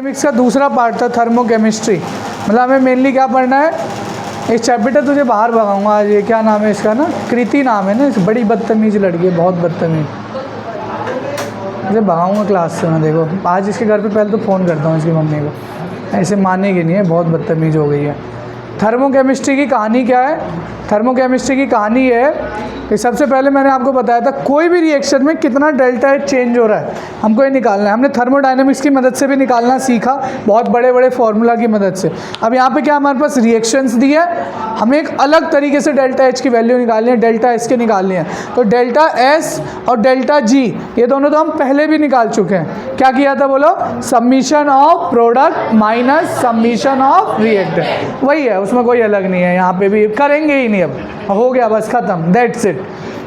Thermodynamics का दूसरा part था थर्मोकेमिस्ट्री। मतलब हमें मेनली क्या पढ़ना है, एक चैप्टर तुझे बाहर भगाऊंगा आज। ये क्या नाम है इसका ना, कृति नाम है ना, इस बड़ी बदतमीज लड़की है, बहुत बदतमीज। मुझे भगाऊंगा क्लास से मैं, देखो आज इसके घर पे पहले तो फ़ोन करता हूँ इसकी मम्मी को, ऐसे मानेगी नहीं है, बहुत बदतमीज हो गई है। थर्मोकेमिस्ट्री की कहानी क्या है? थर्मोकेमिस्ट्री की कहानी है कि सबसे पहले मैंने आपको बताया था कोई भी रिएक्शन में कितना डेल्टा एच चेंज हो रहा है हमको ये निकालना है। हमने थर्मोडायनेमिक्स की मदद से भी निकालना सीखा, बहुत बड़े बड़े फार्मूला की मदद से। अब यहाँ पे क्या हमारे पास रिएक्शंस दी है, हमें एक अलग तरीके से डेल्टा एच की वैल्यू निकालनी है, डेल्टा एस के निकालनी है। तो डेल्टा एस और डेल्टा जी ये दोनों तो हम पहले भी निकाल चुके हैं। क्या किया था बोलो? Summation of product minus summation of reactant, वही है, उसमें कोई अलग नहीं है। यहाँ पे भी करेंगे ही नहीं, अब हो गया बस खत्म, दैट्स इट।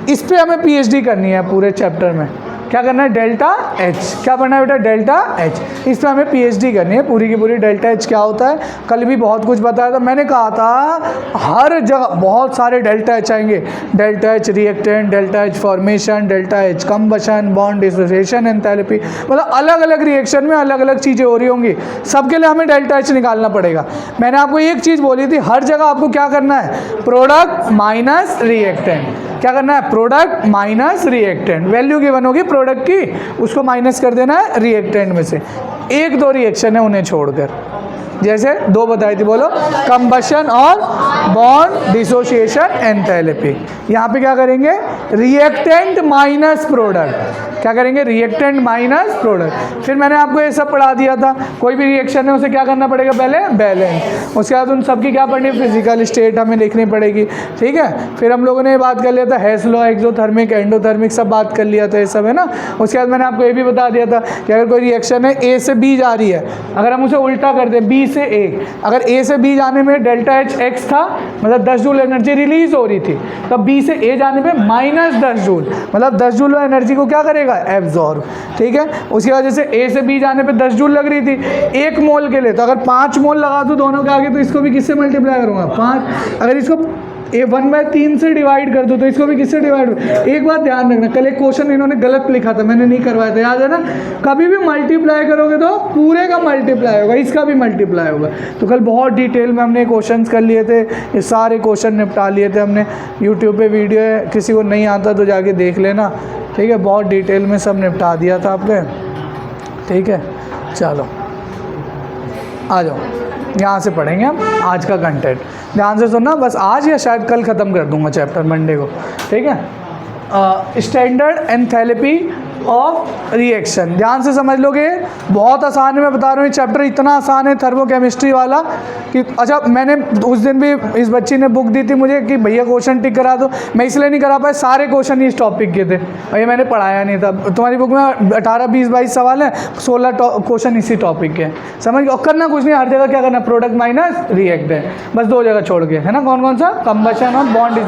इस पे हमें पीएचडी करनी है पूरे चैप्टर में। क्या करना है? Delta H. क्या पढ़ना है बेटा? Delta H. इस पे हमें पीएचडी करनी है पूरी की पूरी। डेल्टा एच क्या होता है, कल भी बहुत कुछ बताया था। मैंने कहा था हर जगह बहुत सारे डेल्टा एच आएंगे, delta H reactant, delta H formation, delta H combustion, bond dissociation, enthalpy, मतलब अलग अलग रिएक्शन में अलग अलग चीज़ें हो रही होंगी, सबके लिए हमें डेल्टा एच निकालना पड़ेगा। मैंने आपको एक चीज़ बोली थी, हर जगह आपको क्या करना है? Product minus reactant. क्या करना है? Product minus reactant. Value given होगी प्रोडक्ट की, उसको माइनस कर देना है रिएक्टेंट में से। एक दो रिएक्शन है उन्हें छोड़कर, जैसे दो बताई थी, बोलो, कंबशन और बॉन्ड डिसोसिएशन, एंथैल्पी। यहाँ पे क्या करेंगे? Reactant minus product. क्या करेंगे? Reactant minus product. फिर मैंने आपको ये सब पढ़ा दिया था, कोई भी रिएक्शन है उसे क्या करना पड़ेगा? पहले बैलेंस। उसके बाद उन सबकी क्या पढ़नी? फिजिकल स्टेट हमें लिखनी पड़ेगी, ठीक है। फिर हम लोगों ने ये बात कर लिया था हेस लॉ, एक्सोथर्मिक, एंडोथर्मिक, सब बात कर लिया था, ये सब है ना। उसके बाद मैंने आपको ये भी बता दिया था कि अगर कोई रिएक्शन है ए से बी जा रही है, अगर हम उसे उल्टा कर दें बी से ए, अगर ए से बी जाने में डेल्टा एच एक्स था, मतलब 10 जूल एनर्जी रिलीज हो रही थी, तब बी से ए जाने पे माइनस 10 जूल, मतलब 10 जूल एनर्जी को क्या करेगा? एब्जॉर्ब, ठीक है। उसकी वजह से ए से बी जाने पे 10 जूल लग रही थी 1 मोल के लिए, तो अगर 5 मोल लगा दूँ दोनों के आगे, तो इसको भी किससे मल्टीप्लाई करूँगा? 5। अगर इसको 1/3 से डिवाइड कर दो तो इसको भी किससे डिवाइड? एक बात ध्यान रखना, कल एक क्वेश्चन इन्होंने गलत लिखा था, मैंने नहीं करवाया था, याद है ना? कभी भी मल्टीप्लाई करोगे तो पूरे का मल्टीप्लाई होगा, इसका भी मल्टीप्लाई होगा। तो कल बहुत डिटेल में हमने क्वेश्चंस कर लिए थे, ये सारे क्वेश्चन निपटा लिए थे हमने। यूट्यूब पे वीडियो है, किसी को नहीं आता तो जाके देख लेना, ठीक है। बहुत डिटेल में सब निपटा दिया था आपने, ठीक है। चलो आ जाओ, यहाँ से पढ़ेंगे हम आज का कंटेंट। ध्यान से सुनना, बस आज या शायद कल ख़त्म कर दूंगा चैप्टर, मंडे को, ठीक है। स्टैंडर्ड एंथैल्पी ऑफ रिएक्शन, ध्यान से समझ लोगे, बहुत आसान है। मैं बता रहा हूँ ये चैप्टर इतना आसान है थर्मोकेमिस्ट्री वाला कि अच्छा, मैंने उस दिन भी इस बच्ची ने बुक दी थी मुझे कि भैया क्वेश्चन टिक करा दो, मैं इसलिए नहीं करा पाया, सारे क्वेश्चन इस टॉपिक के थे और ये मैंने पढ़ाया नहीं था। तुम्हारी बुक में 18, 20, 22 सवाल हैं, 16 क्वेश्चन इसी टॉपिक के हैं, समझ। और करना कुछ नहीं, हर जगह क्या करना? प्रोडक्ट माइनस रिएक्टेंट, बस 2 जगह छोड़ के, है ना। कौन कौन सा? कंबशन और बॉन्ड,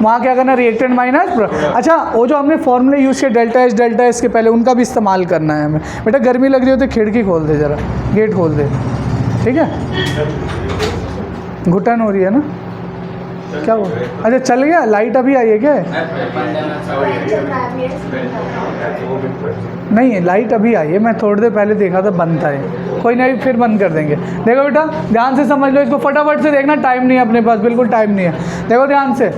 वहाँ क्या करना? Reactant minus. अच्छा, वो जो हमने फॉर्मूले यूज़ किए डेल्टा एस के पहले, उनका भी इस्तेमाल करना है हमें। बेटा गर्मी लग रही हो तो खिड़की खोल दे, ज़रा गेट खोल दे, ठीक है। घुटन हो रही है ना, क्या हो? अच्छा चल गया, लाइट अभी आई है क्या? नहीं, लाइट अभी आई है, मैं थोड़ी देर पहले देखा था बंद था ये, कोई नहीं फिर बंद कर देंगे। देखो बेटा ध्यान से समझ लो इसको, फटाफट से देखना, टाइम नहीं है अपने पास, बिल्कुल टाइम नहीं है। देखो ध्यान से,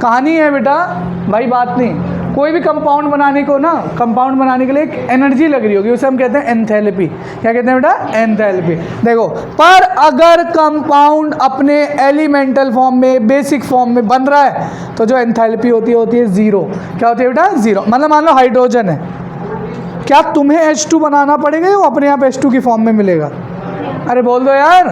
कहानी है बेटा भाई, बात नहीं। कोई भी कंपाउंड बनाने को ना, कंपाउंड बनाने के लिए एक एनर्जी लग रही होगी, उसे हम कहते हैं एंथैल्पी। क्या कहते हैं बेटा? एंथैल्पी। देखो, पर अगर कंपाउंड अपने एलिमेंटल फॉर्म में, बेसिक फॉर्म में बन रहा है, तो जो एंथैल्पी होती है 0। क्या होती है बेटा? 0। मतलब मान लो हाइड्रोजन है, क्या तुम्हें H2 बनाना पड़ेगा या वो अपने आप H2 की फॉर्म में मिलेगा? अरे बोल दो यार,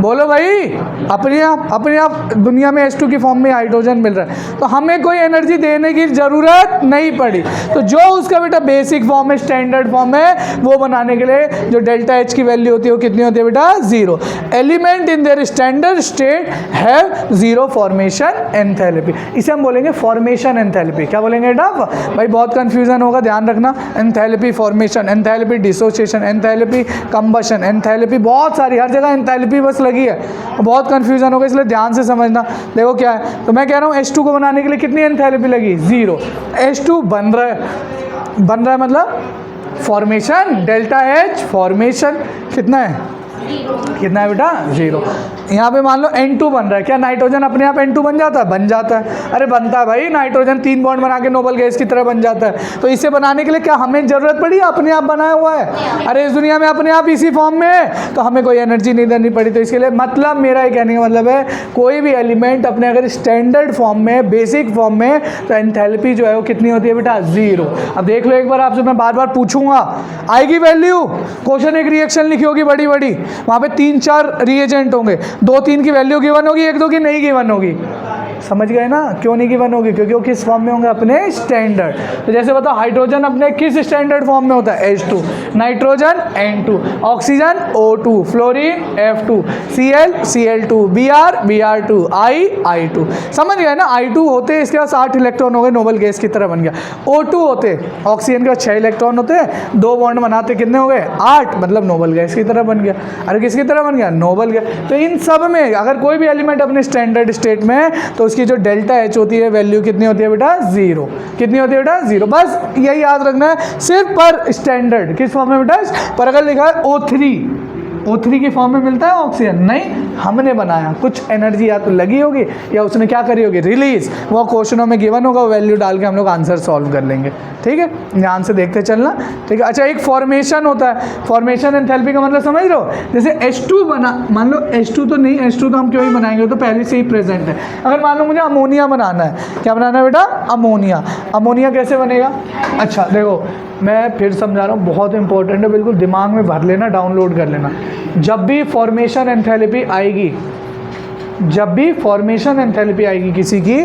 बोलो भाई, अपने आप दुनिया में H2 की फॉर्म में हाइड्रोजन मिल रहा है, तो हमें कोई एनर्जी देने की ज़रूरत नहीं पड़ी। तो जो उसका बेटा बेसिक फॉर्म है, स्टैंडर्ड फॉर्म है, वो बनाने के लिए जो डेल्टा एच की वैल्यू होती है वो कितनी होती है बेटा? 0। Element in their standard state have 0 formation enthalpy, इसे हम बोलेंगे फॉर्मेशन एंथैल्पी। क्या बोलेंगे बेटा? भाई बहुत कन्फ्यूजन होगा, ध्यान रखना। Enthalpy formation, enthalpy dissociation, enthalpy combustion, enthalpy, बहुत सारी, हर जगह एंथैल्पी बस लगी है, बहुत कन्फ्यूजन होगा, इसलिए ध्यान से समझना। देखो क्या है, तो मैं कह रहा हूँ H2 को बनाने के लिए कितनी एंथैल्पी लगी? 0। H2 बन रहा है मतलब फॉर्मेशन, डेल्टा H फॉर्मेशन कितना है, कितना है बेटा 0। यहाँ पे मान लो N2 बन रहा है, क्या नाइट्रोजन अपने आप N2 बन जाता है, बन जाता है, अरे बनता है भाई, नाइट्रोजन 3 बॉन्ड बना के नोबल गैस की तरह बन जाता है। तो इसे बनाने के लिए क्या हमें ज़रूरत पड़ी, अपने आप बनाया हुआ है, अरे इस दुनिया में अपने आप इसी फॉर्म में है, तो हमें कोई एनर्जी नहीं देनी पड़ी। तो इसके लिए मतलब मेरा ये कहने का मतलब है, कोई भी एलिमेंट अपने अगर स्टैंडर्ड फॉर्म में, बेसिक फॉर्म में, तो एंथैल्पी जो है वो कितनी होती है बेटा 0। अब देख लो एक बार, आपसे मैं बार बार पूछूंगा, आएगी वैल्यू, क्वेश्चन एक रिएक्शन लिखी होगी बड़ी बड़ी, वहाँ पे 3-4 रिएजेंट होंगे, 2-3 की वैल्यू गिवन होगी, 1-2 की नहीं गिवन होगी। समझ गए ना, क्यों नहीं गिवन होगी, क्योंकि वो किस फॉर्म में होंगे, अपने स्टैंडर्ड। तो जैसे बताओ, हाइड्रोजन अपने किस स्टैंडर्ड फॉर्म में होता है, H2, nitrogen N2, oxygen O2, fluorine F2, Cl Cl2, Br Br2, I2। समझ गए ना, I2 होते इसके पास 8 इलेक्ट्रॉन हो गए, नोबल गैस की तरह बन गया। O2 होते ऑक्सीजन के पास 6 इलेक्ट्रॉन होते हैं, 2 बॉन्ड बनाते कितने हो गए 8, मतलब नोबल गैस की तरह बन गया। अरे किसकी तरह बन गया, नोबल गैस। तो इन सब में अगर कोई भी एलिमेंट अपने स्टैंडर्ड स्टेट में है, तो उसकी जो डेल्टा H होती है वैल्यू कितनी होती है बेटा 0। कितनी होती है बेटा 0। बस यही याद रखना है, सिर्फ पर स्टैंडर्ड किस फॉर्म में बेटा, पर अगर लिखा है O3 की फॉर्म में मिलता है ऑक्सीजन, नहीं हमने बनाया, कुछ एनर्जी या तो लगी होगी या उसने क्या करी होगी, रिलीज, वो क्वेश्चनों में गिवन होगा, वैल्यू डाल के हम लोग आंसर सॉल्व कर लेंगे। ठीक है, ध्यान से देखते चलना। ठीक है, अच्छा एक फॉर्मेशन होता है, फॉर्मेशन एंथैल्पी का मतलब समझ लो, जैसे H2 बना, मान लो H2 तो नहीं, H2 तो हम क्यों ही बनाएंगे, तो पहले से ही प्रेजेंट है। अगर मान लो मुझे अमोनिया बनाना है, क्या बनाना है बेटा, अमोनिया। अमोनिया कैसे बनेगा, अच्छा देखो मैं फिर समझा रहा हूँ, बहुत इंपॉर्टेंट है, बिल्कुल दिमाग में भर लेना, डाउनलोड कर लेना। जब भी फॉर्मेशन एंथैल्पी आएगी, जब भी फॉर्मेशन एंथैल्पी आएगी किसी की,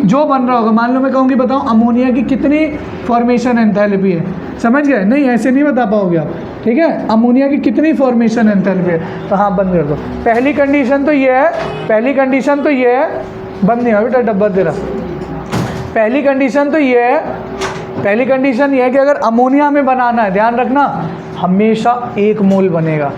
जो बन रहा होगा, मान लो मैं कहूँगी बताओ अमोनिया की कितनी फॉर्मेशन एंथैल्पी है, समझ गए, नहीं ऐसे नहीं बता पाओगे आप। ठीक है, अमोनिया की कितनी फॉर्मेशन एंथैल्पी है, तो हाँ बंद कर दो। पहली कंडीशन तो ये है, पहली कंडीशन तो ये है, बंद नहीं हुआ बेटा डब्बा तेरा। पहली कंडीशन तो ये है, पहली कंडीशन ये है कि अगर अमोनिया में बनाना है, ध्यान रखना, हमेशा 1 मोल बनेगा।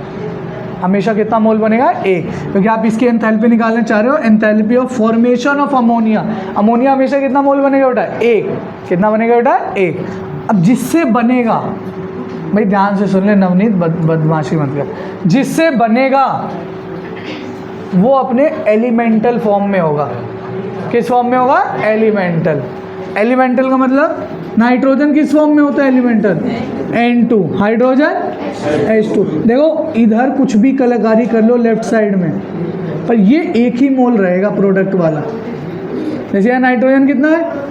हमेशा कितना मोल बनेगा, 1, क्योंकि आप इसकी एंथैल्पी निकालना चाह रहे हो, enthalpy of formation of ammonia. Ammonia हमेशा कितना मोल बनेगा बेटा, 1। कितना बनेगा बेटा, 1। अब जिससे बनेगा, भाई ध्यान से सुन ले नवनीत, बदमाशी मत कर, जिससे बनेगा वो अपने एलिमेंटल फॉर्म में होगा। किस फॉर्म में होगा, एलिमेंटल। एलिमेंटल का मतलब नाइट्रोजन किस फॉर्म में होता है, एलिमेंटल N2, हाइड्रोजन H2। देखो इधर कुछ भी कलाकारी कर लो लेफ्ट साइड में, पर ये 1 ही मोल रहेगा प्रोडक्ट वाला। जैसे यहाँ नाइट्रोजन कितना है,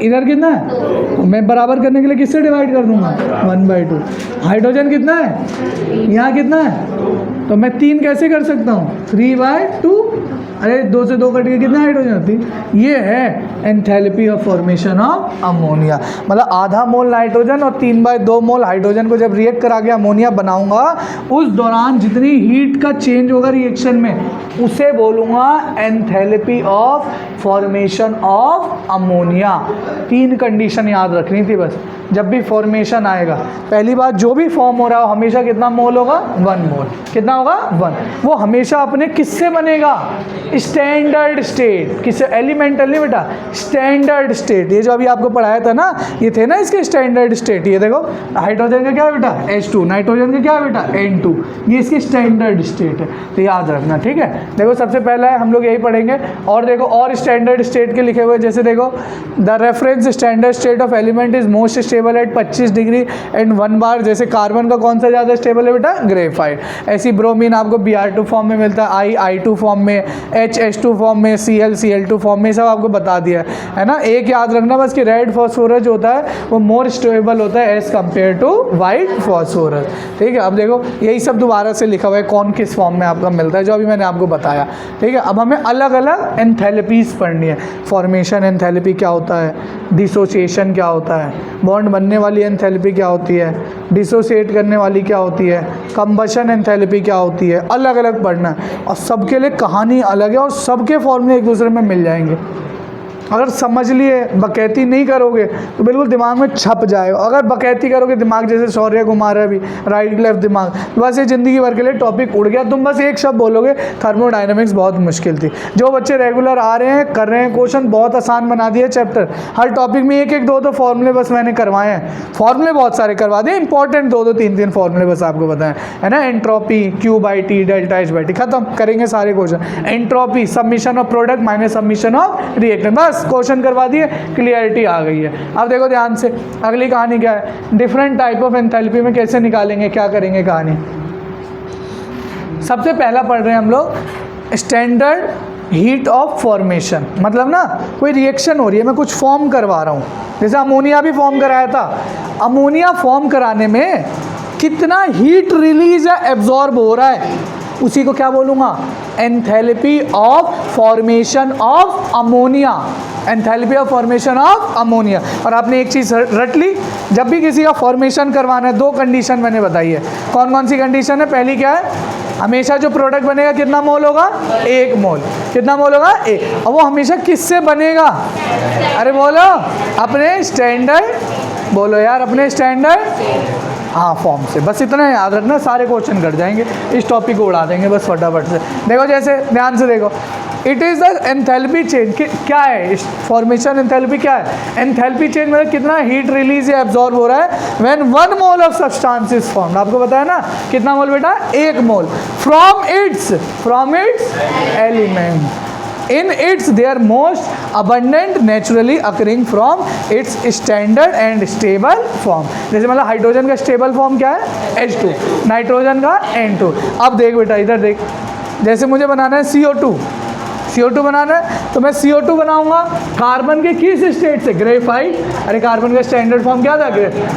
इधर कितना है, मैं बराबर करने के लिए किससे डिवाइड कर दूंगा, 1/2। हाइड्रोजन कितना है, यहाँ कितना है, तो मैं 3 कैसे कर सकता हूँ, 3/2। अरे 2 से 2 कट के कितना हाइड्रोजन होती है, ये है enthalpy of formation of ammonia. मतलब आधा मोल नाइट्रोजन और 3/2 मोल हाइड्रोजन को जब रिएक्ट करा के अमोनिया बनाऊंगा, उस दौरान जितनी हीट का चेंज होगा रिएक्शन में, उसे बोलूँगा enthalpy of formation of ammonia. 3 condition याद रखनी थी बस, जब भी फॉर्मेशन आएगा। पहली बात, जो भी फॉर्म हो रहा हो हमेशा कितना मोल होगा, 1 मोल। कितना होगा, 1। वो हमेशा अपने किससे बनेगा, स्टैंडर्ड स्टेट। किससे, एलिमेंटल नहीं बेटा, स्टैंडर्ड स्टेट। ये जो अभी आपको पढ़ाया था ना, ये थे ना इसके स्टैंडर्ड स्टेट। ये देखो हाइड्रोजन का क्या है बेटा, H2, नाइट्रोजन का क्या है बेटा, N2। ये इसकी स्टैंडर्ड स्टेट है, तो याद रखना। ठीक है, देखो सबसे पहला है, हम लोग यही पढ़ेंगे। और देखो और स्टैंडर्ड स्टेट के लिखे हुए, जैसे देखो the reference standard state of element is most stable at 25 degree and 1 बार। जैसे कार्बन का कौन सा ज़्यादा स्टेबल है बेटा, ग्रेफाइट। ऐसी ब्रोमीन आपको Br2 फॉर्म में मिलता है, I2 फॉर्म में, H2 फॉर्म में, Cl फॉर्म में, सब आपको बता दिया है ना। एक याद रखना बस कि रेड फॉस्फोरस जो होता है वो मोर स्टेबल होता है as compared to white phosphorus. ठीक है, अब देखो यही सब दोबारा से लिखा हुआ है कौन किस फॉर्म में आपका मिलता है, जो अभी मैंने आपको बताया। ठीक है, अब हमें अलग अलग एंथैल्पीज पढ़नी है। फॉर्मेशन एंथैल्पी क्या होता है, डिसोसिएशन क्या होता है, बॉन्ड बनने वाली एंथैल्पी क्या होती है, डिसोसिएट करने वाली क्या होती है, कंबशन एंथैल्पी क्या होती है, अलग अलग पढ़ना है। और सबके लिए कहानी अलग है और सबके फॉर्मूले एक दूसरे में मिल जाएंगे। अगर समझ लिए, बकैती नहीं करोगे तो बिल्कुल दिमाग में छप जाएगा। अगर बकैती करोगे दिमाग जैसे शौर्य कुमार है अभी, राइट लेफ्ट दिमाग, तो बस ये ज़िंदगी भर के लिए टॉपिक उड़ गया। तुम बस एक शब्द बोलोगे थर्मोडायनेमिक्स बहुत मुश्किल थी। जो बच्चे रेगुलर आ रहे हैं, कर रहे हैं, क्वेश्चन बहुत आसान बना दिए चैप्टर। हर टॉपिक में एक एक दो दो फॉर्मूले बस मैंने करवाए हैं, फॉर्मूले बहुत सारे करवा दिए, इंपॉर्टेंट दो दो तीन तीन फॉर्मूले बस आपको बताएं, है ना। एंट्रोपी Q/T, डेल्टा H/T, खत्म करेंगे सारे question. Entropy submission of product minus submission of reactant, बस क्वेश्चन करवा दिए, क्लियरिटी आ गई है। अब देखो ध्यान से, अगली कहानी क्या है, डिफरेंट टाइप ऑफ एंथैल्पी में कैसे निकालेंगे, क्या करेंगे कहानी। सबसे पहला पढ़ रहे हैं हम लोग स्टैंडर्ड हीट ऑफ फॉर्मेशन। मतलब ना कोई रिएक्शन हो रही है, मैं कुछ फॉर्म करवा रहा हूँ, जैसे अमोनिया भी फॉर्म कराया था। अमोनिया फॉर्म कराने में कितना हीट रिलीज या एब्जॉर्ब हो रहा है, उसी को क्या बोलूँगा, enthalpy of formation of ammonia. Enthalpy of formation of ammonia. और आपने एक चीज़ रट ली, जब भी किसी का फॉर्मेशन करवाना है, दो कंडीशन मैंने बताई है। कौन कौन सी कंडीशन है, पहली क्या है, हमेशा जो प्रोडक्ट बनेगा कितना मोल होगा, 1 मोल। कितना मोल होगा, 1। और वो हमेशा किससे बनेगा, अरे बोलो अपने स्टैंडर्ड, बोलो यार अपने स्टैंडर्ड हाँ फॉर्म से। बस इतना याद रखना, सारे क्वेश्चन कर जाएंगे, इस टॉपिक को उड़ा देंगे बस फटाफट से। देखो जैसे ध्यान से देखो, it is the enthalpy change. क्या है फॉर्मेशन, एंथैल्पी क्या है, एंथैल्पी चेंज मतलब कितना हीट रिलीज या एब्जॉर्ब हो रहा है when 1 mole of substance is formed. आपको बताया ना कितना मोल बेटा, 1 mole from its element in its their most abundant naturally occurring from its standard and stable form। जैसे मतलब हाइड्रोजन का स्टेबल फॉर्म क्या है, H2, नाइट्रोजन का N2। अब देख बेटा इधर देख, जैसे मुझे बनाना है CO2 बनाना है, तो मैं CO2 बनाऊंगा कार्बन के किस स्टेट से, ग्रेफाइट। अरे कार्बन का स्टैंडर्ड फॉर्म क्या था,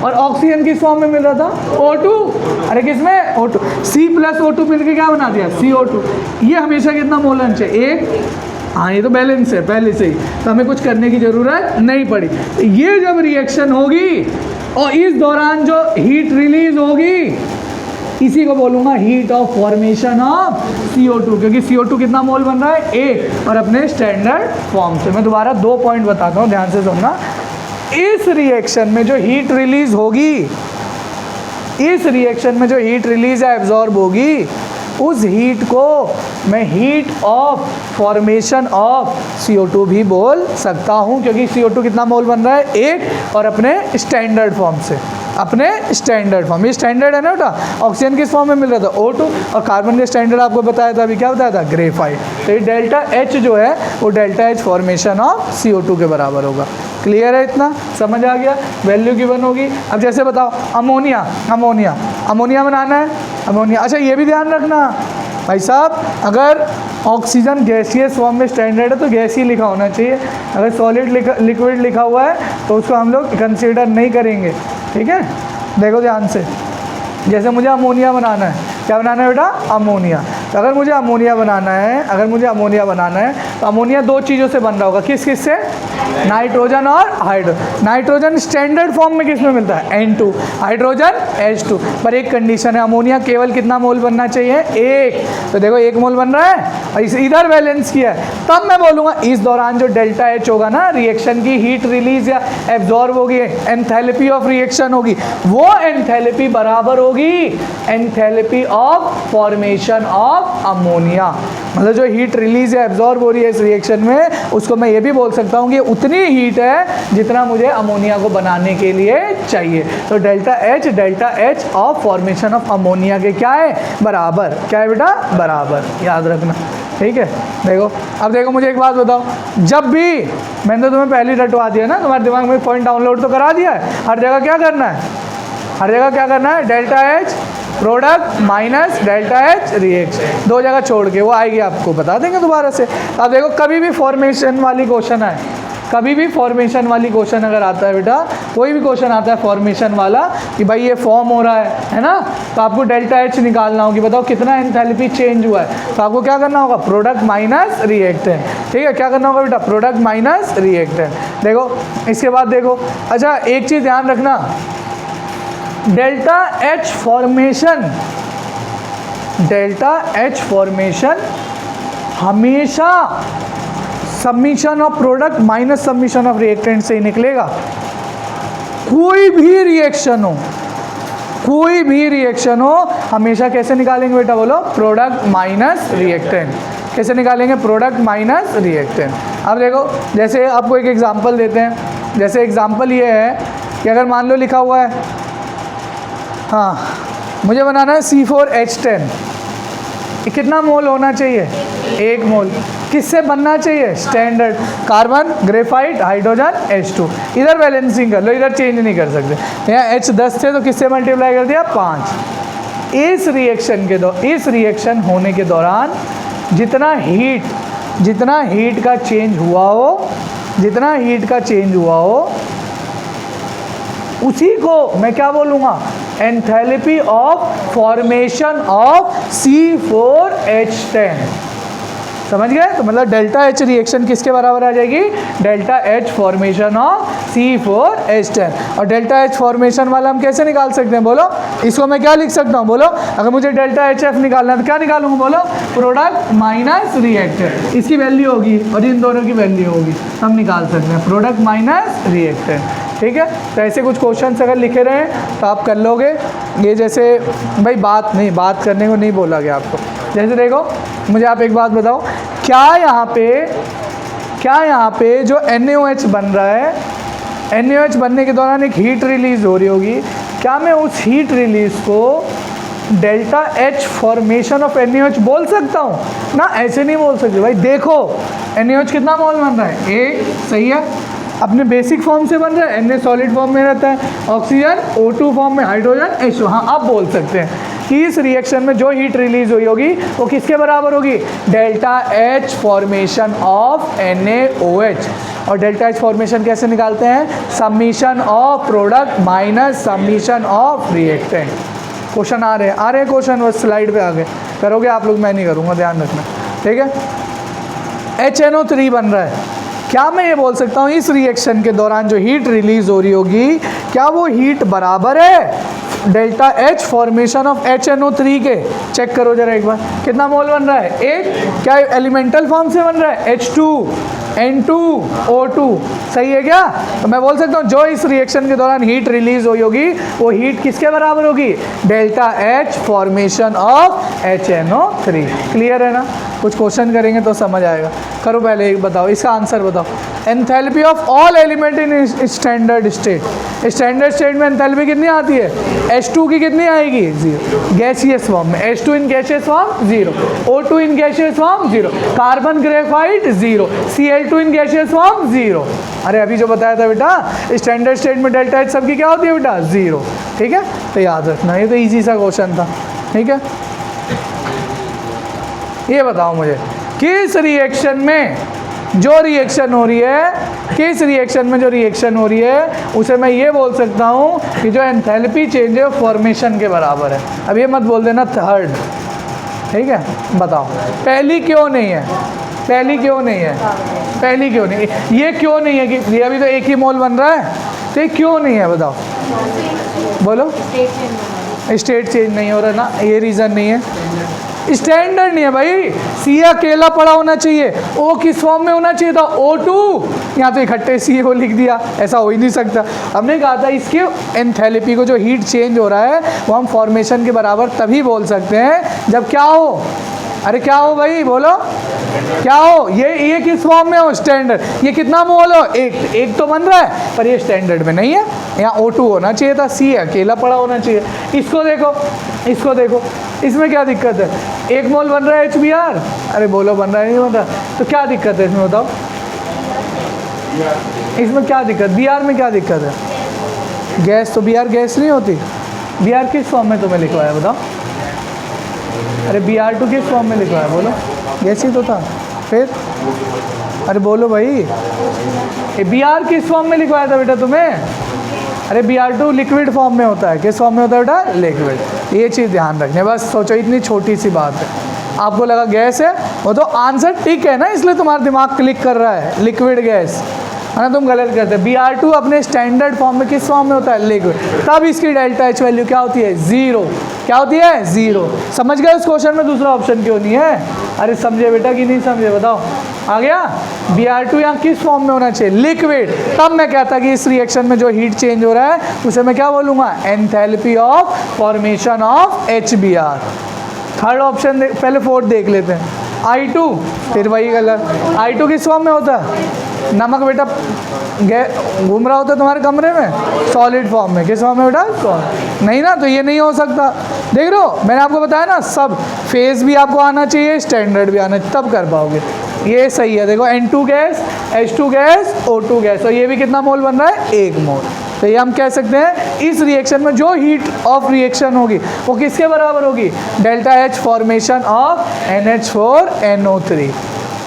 और ऑक्सीजन किस फॉर्म में मिल रहा था, O2। अरे किसमें, O2। C+O2 मिलकर क्या बना दिया, CO2। ये हमेशा कितना मोलन चाहिए, 1। हाँ ये तो बैलेंस है पहले से ही, तो हमें कुछ करने की ज़रूरत नहीं पड़ी। ये जब रिएक्शन होगी और इस दौरान जो हीट रिलीज होगी, इसी को बोलूँगा heat of formation of CO2, क्योंकि CO2 कितना मोल बन रहा है, 1, और अपने स्टैंडर्ड फॉर्म से। मैं दोबारा 2 पॉइंट बताता हूँ, ध्यान से सुनना। इस रिएक्शन में जो हीट रिलीज होगी, इस रिएक्शन में जो हीट रिलीज या एब्जॉर्ब होगी, उस हीट को मैं heat of formation of CO2 भी बोल सकता हूँ, क्योंकि CO2 कितना मोल बन रहा है, 1, और अपने स्टैंडर्ड फॉर्म से, अपने स्टैंडर्ड फॉर्म। ये स्टैंडर्ड है ना बेटा, ऑक्सीजन किस फॉर्म में मिल रहा था, O2, और कार्बन का स्टैंडर्ड आपको बताया था अभी, क्या बताया था, ग्रेफाइट। तो ये डेल्टा H जो है वो delta H formation of CO2 के बराबर होगा। क्लियर है, इतना समझ आ गया, वैल्यू गिवन होगी। अब जैसे बताओ अमोनिया बनाना है, अमोनिया। अच्छा ये भी ध्यान रखना भाई साहब, अगर ऑक्सीजन गैसियस फॉर्म में स्टैंडर्ड है तो गैस ही लिखा होना चाहिए। अगर सॉलिड लिक्विड लिखा हुआ है तो उसको हम लोग कंसीडर नहीं करेंगे, ठीक है। देखो ध्यान से, जैसे मुझे अमोनिया बनाना है, क्या बनाना है बेटा, अमोनिया। तो अगर मुझे अमोनिया बनाना है, तो अमोनिया 2 चीज़ों से बन रहा होगा, किस से, नाइट्रोजन और हाइड्रोजन। नाइट्रोजन स्टैंडर्ड फॉर्म में किस में मिलता है, N2, हाइड्रोजन H2। पर एक कंडीशन है, अमोनिया केवल कितना मोल बनना चाहिए, 1। तो देखो 1 मोल बन रहा है और इधर बैलेंस किया है, तब मैं बोलूँगा इस दौरान जो डेल्टा H होगा ना, रिएक्शन की हीट रिलीज या एब्जॉर्ब होगी, एंथैल्पी ऑफ रिएक्शन होगी, वो एंथैल्पी बराबर होगी enthalpy of formation of ammonia. मतलब जो हीट रिलीज या एब्जॉर्ब हो रही है इस रिएक्शन में, उसको मैं ये भी बोल सकता हूँ कि उतनी हीट है जितना मुझे अमोनिया को बनाने के लिए चाहिए। तो delta H of formation of ammonia के क्या है, बराबर। क्या है बेटा, बराबर, याद रखना, ठीक है। देखो अब देखो, मुझे एक बात बताओ, जब भी मैंने तो तुम्हें पहले रटवा दिया ना, तुम्हारे दिमाग में पॉइंट डाउनलोड तो करा दिया है, हर जगह क्या करना है, delta H product minus delta H reaction, 2 जगह छोड़ के, वो आएगी आपको बता देंगे दोबारा से। अब देखो कभी भी फॉर्मेशन वाली क्वेश्चन अगर आता है बेटा, कोई भी क्वेश्चन आता है फॉर्मेशन वाला कि भाई ये फॉर्म हो रहा है ना, तो आपको डेल्टा H निकालना होगी, बताओ कितना एंथैल्पी चेंज हुआ है। तो आपको क्या करना होगा, प्रोडक्ट माइनस रिएक्टेंट, ठीक है। क्या करना होगा बेटा, प्रोडक्ट माइनस रिएक्टेंट। देखो इसके बाद देखो, अच्छा एक चीज़ ध्यान रखना, डेल्टा H फॉर्मेशन हमेशा summation of product minus summation of reactant से ही निकलेगा। कोई भी रिएक्शन हो हमेशा कैसे निकालेंगे बेटा, बोलो, प्रोडक्ट माइनस रिएक्टेंट। कैसे निकालेंगे, प्रोडक्ट माइनस रिएक्टेंट। अब देखो, जैसे आपको एक एग्जांपल देते हैं। जैसे एग्जांपल ये है कि अगर मान लो लिखा हुआ है, हाँ मुझे बनाना है C4H10, कितना मोल होना चाहिए, 1 मोल। किससे बनना चाहिए, standard carbon, graphite, hydrogen, H2। इधर बैलेंसिंग कर लो, इधर चेंज नहीं कर सकते। यहाँ H10 थे तो किससे मल्टीप्लाई कर दिया, 5। इस रिएक्शन होने के दौरान जितना हीट का चेंज हुआ हो उसी को मैं क्या बोलूँगा, enthalpy of formation of C4H10। समझ गए? तो मतलब डेल्टा H रिएक्शन किसके बराबर आ जाएगी, delta H formation of C4H10। और डेल्टा H फॉर्मेशन वाला हम कैसे निकाल सकते हैं, बोलो? इसको मैं क्या लिख सकता हूँ, बोलो? अगर मुझे डेल्टा HF निकालना है तो क्या निकालूंगा, बोलो? Product minus reactant. इसकी वैल्यू होगी और इन दोनों की वैल्यू होगी, हम निकाल सकते हैं प्रोडक्ट माइनस रिएक्टेंट। ठीक है, तो ऐसे कुछ क्वेश्चंस अगर लिखे रहे तो आप कर लोगे। ये जैसे भाई बात करने को नहीं बोला गया आपको। जैसे देखो, मुझे आप एक बात बताओ, क्या यहाँ पे जो NaOH बन रहा है, NaOH बनने के दौरान एक हीट रिलीज हो रही होगी, क्या मैं उस हीट रिलीज को delta H formation of NaOH बोल सकता हूँ ना? ऐसे नहीं बोल सकते भाई। देखो NaOH कितना मोल बन रहा है, 1, सही है, अपने बेसिक फॉर्म से बन रहा है, Na सॉलिड फॉर्म में रहता है, ऑक्सीजन O2 फॉर्म में, हाइड्रोजन H2। हाँ, आप बोल सकते हैं कि इस रिएक्शन में जो हीट रिलीज हुई होगी वो किसके बराबर होगी, delta H formation of NaOH। और डेल्टा H फॉर्मेशन कैसे निकालते हैं, summation of product minus summation of reactant. Question आ रहे हैं क्वेश्चन, बस स्लाइड पे आ गए, करोगे आप लोग, मैं नहीं करूँगा, ध्यान रखना। ठीक है, HNO3 बन रहा है। क्या मैं ये बोल सकता हूँ इस रिएक्शन के दौरान जो हीट रिलीज हो रही होगी, क्या वो हीट बराबर है delta H formation of HNO3 के? चेक करो जरा एक बार, कितना मोल बन रहा है, 1। क्या एलिमेंटल फॉर्म से बन रहा है, H2 N2O2, सही है क्या? तो मैं बोल सकता हूँ जो इस रिएक्शन के दौरान हीट रिलीज हुई होगी वो हीट किसके बराबर होगी, delta H formation of HNO3। Clear है ना? कुछ क्वेश्चन करेंगे तो समझ आएगा। करो पहले एक बताओ, इसका आंसर बताओ। Enthalpy of all element in standard state. Standard state में एंथैल्पी कितनी आती है, H2 की कितनी आएगी, 0। गैसियस फॉर्म में H2 in gaseous form 0, O2 in gaseous form 0, carbon graphite 0, Cl2 in gaseous form 0। अरे अभी जो बताया था बेटा, स्टैंडर्ड स्टेट में डेल्टा H सबकी क्या होती है बेटा, 0। ठीक है, तो याद रखना, ये तो ईजी सा क्वेश्चन था। ठीक है, ये बताओ मुझे, किस रिएक्शन में जो रिएक्शन हो रही है उसे मैं ये बोल सकता हूँ कि जो एंथैल्पी चेंज है फॉर्मेशन के बराबर है। अब ये मत बोल देना थर्ड। ठीक है, बताओ पहली क्यों नहीं है, ये क्यों नहीं है कि ये अभी तो 1 ही मोल बन रहा है, तो ये क्यों नहीं है, बताओ, बोलो? स्टेट चेंज नहीं हो रहा ना, ये रीज़न नहीं है, स्टैंडर्ड नहीं है भाई। सी अकेला पड़ा होना चाहिए, O किस फॉर्म में होना चाहिए था, O2, यहाँ तो इकट्ठे CO लिख दिया, ऐसा हो ही नहीं सकता। हमने कहा था इसके एंथैल्पी को जो हीट चेंज हो रहा है वो हम फॉर्मेशन के बराबर तभी बोल सकते हैं जब क्या हो, अरे क्या हो भाई, बोलो क्या हो, ये किस फॉर्म में हो, स्टैंडर्ड। ये कितना मोल हो, एक तो बन रहा है पर ये स्टैंडर्ड में नहीं है, यहाँ O2 होना चाहिए था, C अकेला पड़ा होना चाहिए। इसको देखो, इसमें क्या दिक्कत है, 1 मोल बन रहा है HBr, अरे बोलो बन रहा है नहीं बन रहा, तो क्या दिक्कत है इसमें बताओ, इसमें क्या दिक्कत, Br में क्या दिक्कत है, गैस तो Br गैस नहीं होती, Br किस फॉर्म में तुम्हें लिखवाया बताओ, अरे Br2 किस फॉर्म में लिखवाया, बोलो, गैस ही तो था, फिर अरे बोलो भाई, ये Br किस फॉर्म में लिखवाया था बेटा तुम्हें, अरे Br2 लिक्विड फॉर्म में होता है, किस फॉर्म में होता है बेटा, लिक्विड। ये चीज़ ध्यान रखने, बस सोचो इतनी छोटी सी बात है, आपको लगा गैस है, वो तो आंसर टिक है ना, इसलिए तुम्हारा दिमाग क्लिक कर रहा है, लिक्विड गैस है ना, तुम गलत करते। Br2 अपने स्टैंडर्ड फॉर्म में किस फॉर्म में होता है, लिक्विड, तब इसकी डेल्टा H वैल्यू क्या होती है, 0। क्या होती है, 0। समझ गए उस क्वेश्चन में दूसरा ऑप्शन क्यों नहीं है, अरे समझे बेटा कि नहीं समझे, बताओ। आ गया। Br2 यहाँ किस फॉर्म में होना चाहिए, लिक्विड। तब मैं कहता कि इस रिएक्शन में जो हीट चेंज हो रहा है उसे मैं क्या बोलूँगा, enthalpy of formation of HBr। Third option पहले फोर्थ देख लेते हैं, I2, फिर वही कलर। I2 किस फॉर्म में होता है, नमक बेटा घूम रहा होता है तुम्हारे कमरे में, सॉलिड फॉर्म में। किस फॉर्म में बेटा, नहीं ना, तो ये नहीं हो सकता। देख रहे हो, मैंने आपको बताया ना, सब फेज भी आपको आना चाहिए, स्टैंडर्ड भी आना चाहिए, तब कर पाओगे। ये सही है। देखो N2 gas, H2 gas, O2 gas, और ये भी कितना मोल बन रहा है, 1 मोल। तो ये हम कह सकते हैं इस रिएक्शन में जो हीट ऑफ रिएक्शन होगी वो किसके बराबर होगी, delta H formation of NH4NO3।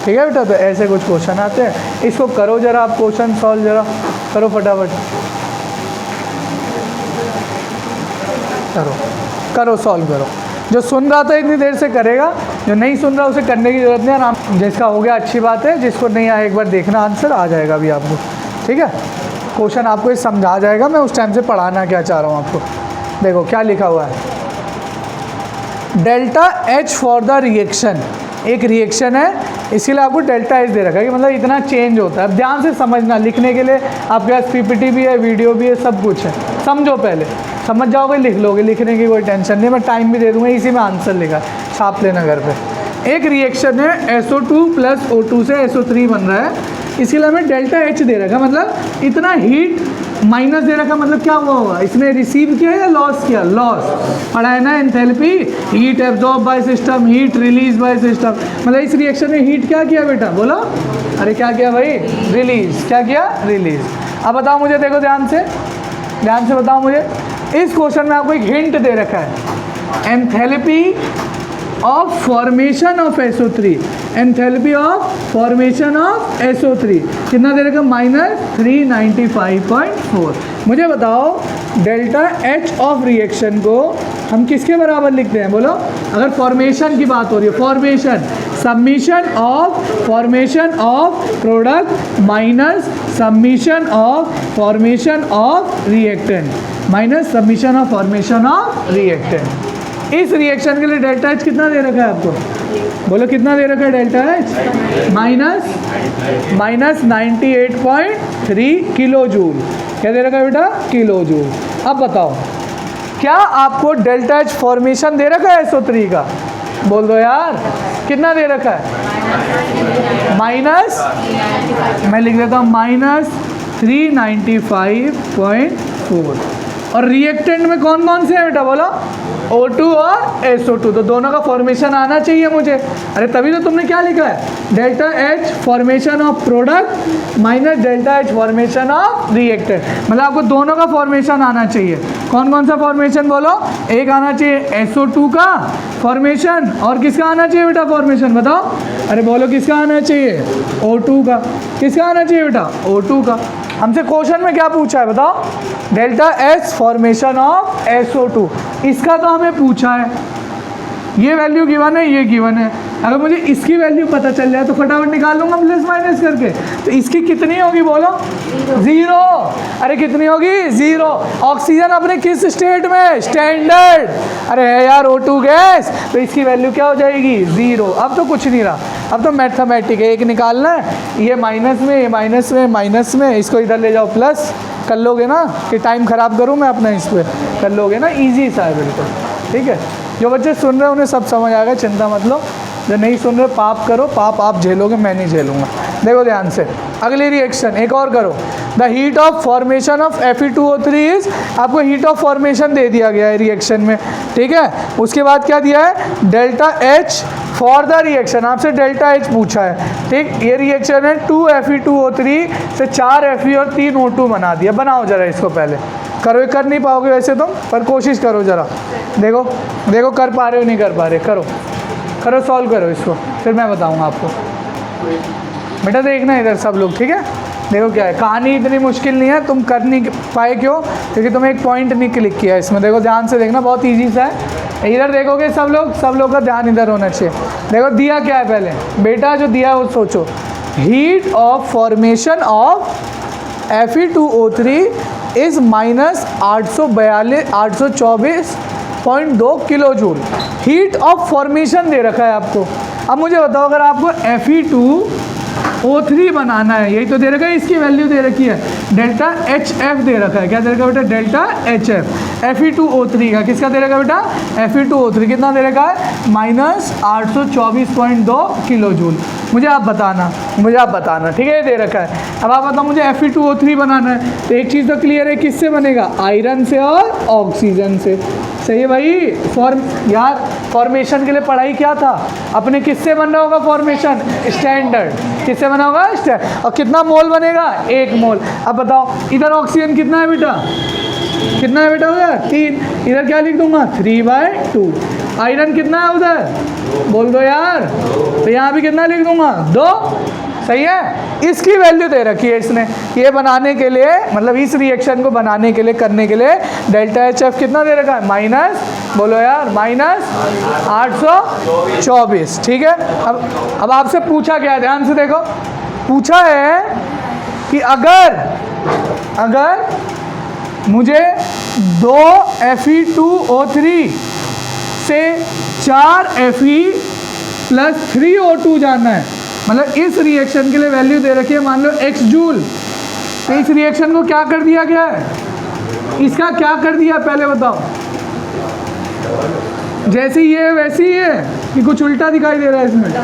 ठीक है बेटा, तो ऐसे कुछ क्वेश्चन आते हैं। इसको करो जरा आप, क्वेश्चन सॉल्व जरा करो फटाफट, करो सॉल्व करो। जो सुन रहा था इतनी देर से करेगा, जो नहीं सुन रहा उसे करने की जरूरत नहीं है। आराम, जिसका हो गया अच्छी बात है, जिसको नहीं आया एक बार देखना, आंसर आ जाएगा अभी आपको। ठीक है, क्वेश्चन आपको ये समझा जाएगा, मैं उस टाइम से पढ़ाना क्या चाह रहा हूँ आपको। देखो क्या लिखा हुआ है, delta H for the reaction. एक रिएक्शन है, इसके लिए आपको डेल्टा H दे रखा है कि मतलब इतना चेंज होता है। अब ध्यान से समझना, लिखने के लिए आपके पास PPT भी है, वीडियो भी है, सब कुछ है। समझो, पहले समझ जाओगे लिख लोगे, लिखने की कोई टेंशन नहीं, मैं टाइम भी दे दूँगा, इसी में आंसर लिखा, छाप लेना घर पे। एक रिएक्शन है, SO2 प्लस O2 से SO3 बन रहा है, इसके लिए हमें डेल्टा H दे रखा, मतलब इतना हीट माइनस दे रखा, मतलब क्या हुआ होगा, इसने रिसीव किया या लॉस किया, लॉस। पढ़ा है ना enthalpy, heat absorb by system, heat release by system. मतलब इस रिएक्शन ने हीट क्या किया बेटा, बोलो, अरे क्या किया भाई, रिलीज। क्या किया, रिलीज। अब बताओ मुझे, देखो ध्यान से बताओ मुझे, इस क्वेश्चन में आपको एक हिंट दे रखा है, enthalpy of formation of SO3, enthalpy of formation of SO3 कितना दे रखा, -395.4। मुझे बताओ डेल्टा H ऑफ रिएक्शन को हम किसके बराबर लिखते हैं, बोलो। अगर फॉर्मेशन की बात हो रही है, formation, submission of formation of product minus submission of formation of reactant, minus submission of formation of reactant. इस रिएक्शन के लिए डेल्टा H कितना दे रखा है आपको, बोलो कितना दे रखा है delta H, minus 98.3 kilo joule. क्या दे रखा है बेटा, किलो जूल। अब बताओ, क्या आपको डेल्टा H फॉर्मेशन दे रखा है SO3 का, बोल दो यार, कितना दे रखा है, माइनस, मैं लिख देता हूँ -395.4। और रिएक्टेंट में कौन कौन से है बेटा, बोलो, O2 और SO2, तो दोनों का फॉर्मेशन आना चाहिए मुझे। अरे तभी तो तुमने क्या लिखा है, delta H formation of product minus delta H formation of reactant, मतलब आपको दोनों का फॉर्मेशन आना चाहिए। कौन कौन सा फॉर्मेशन, बोलो। एक आना चाहिए SO2 का फॉर्मेशन, और किसका आना चाहिए बेटा फॉर्मेशन, बताओ। अरे बोलो किसका आना चाहिए, O2 का। किसका आना चाहिए बेटा, O2 का। हमसे क्वेश्चन में क्या पूछा है बताओ, delta H formation of SO2, इसका तो हमें पूछा है, ये वैल्यू गिवन है, ये गिवन है। अगर मुझे इसकी वैल्यू पता चल जाए तो फटाफट निकाल लूँगा प्लस माइनस करके। तो इसकी कितनी होगी, बोलो, 0। अरे कितनी होगी, 0। ऑक्सीजन अपने किस स्टेट में, स्टैंडर्ड। अरे है यार O2 गैस, तो इसकी वैल्यू क्या हो जाएगी, 0। अब तो कुछ नहीं रहा, अब तो मैथमेटिक है, एक निकालना है, ये माइनस में, ये माइनस में, माइनस में, इसको इधर ले जाओ प्लस, कर लोगे ना, कि टाइम ख़राब करूँ मैं अपना, इस पर कर लोगे ना, ईजी सा है बिल्कुल। ठीक है, जो बच्चे सुन रहे हैं उन्हें सब समझ आएगा, चिंता मत लो। जो नहीं सुन रहे, पाप करो, पाप आप झेलोगे, मैं नहीं झेलूँगा। देखो ध्यान से, अगली रिएक्शन एक और करो। The heat of formation of Fe2O3 is, आपको हीट ऑफ फॉर्मेशन दे दिया गया है रिएक्शन में, ठीक है। उसके बाद क्या दिया है, delta H for the reaction, आपसे डेल्टा H पूछा है, ठीक। ये रिएक्शन है 2Fe2O3 से 4 Fe और 3 O2 बना दिया। बनाओ जरा इसको, पहले करो, कर नहीं पाओगे वैसे तुम, पर कोशिश करो जरा, देखो देखो कर पा रहे हो नहीं कर पा रहे, करो करो, सॉल्व करो इसको, फिर मैं बताऊंगा आपको। बेटा देखना इधर सब लोग, ठीक है। देखो क्या है, कहानी इतनी मुश्किल नहीं है, तुम कर नहीं पाए क्यों, क्योंकि तुम एक पॉइंट नहीं क्लिक किया इसमें। देखो ध्यान से देखना, बहुत ईजी सा है। इधर देखोगे सब लोग का ध्यान इधर होना चाहिए। देखो दिया क्या है, पहले बेटा जो दिया है वो सोचो, heat of formation of Fe2O3 is -824.2 kilo joule. Heat of formation दे रखा है आपको। अब मुझे बताओ, अगर आपको Fe2 O3 बनाना है, यही तो दे रखा है, इसकी वैल्यू दे रखी है डेल्टा HF दे रखा है। क्या दे रखा है बेटा? Delta HF। Fe2O3 का किसका दे रखा है बेटा? Fe2O3 कितना दे रखा है? -824.2 किलो जूल। मुझे आप बताना, ठीक है, ये दे रखा है। अब आप बताओ मुझे Fe2O3 बनाना है, तो एक चीज़ तो क्लियर है, किससे बनेगा? आयरन से और ऑक्सीजन से। सही है भाई। फॉर्मेशन के लिए पढ़ाई क्या था अपने? किससे बन रहा होगा फॉर्मेशन? स्टैंडर्ड। किससे बना होगा? और कितना मोल बनेगा? 1 मोल। अब बताओ इधर ऑक्सीजन कितना है बेटा? कितना है बेटा उधर? 3। इधर क्या लिख दूंगा? 3/2। आयरन कितना है उधर? बोल दो यार। तो यहाँ भी कितना लिख दूंगा? 2। सही है। इसकी वैल्यू दे रखी है इसने, ये बनाने के लिए, मतलब इस रिएक्शन को बनाने के लिए, करने के लिए डेल्टा HF कितना दे रखा है? बोलो यार -824। ठीक है। अब आपसे पूछा गया, ध्यान से देखो, पूछा है कि अगर मुझे 2 Fe2O3 से 4 Fe+3O2 जानना है, मतलब इस रिएक्शन के लिए वैल्यू दे रखी है मान लो x जूल, तो इस रिएक्शन को क्या कर दिया गया है? इसका क्या कर दिया पहले बताओ? जैसी ये है वैसी ही है कि कुछ उल्टा दिखाई दे रहा है इसमें?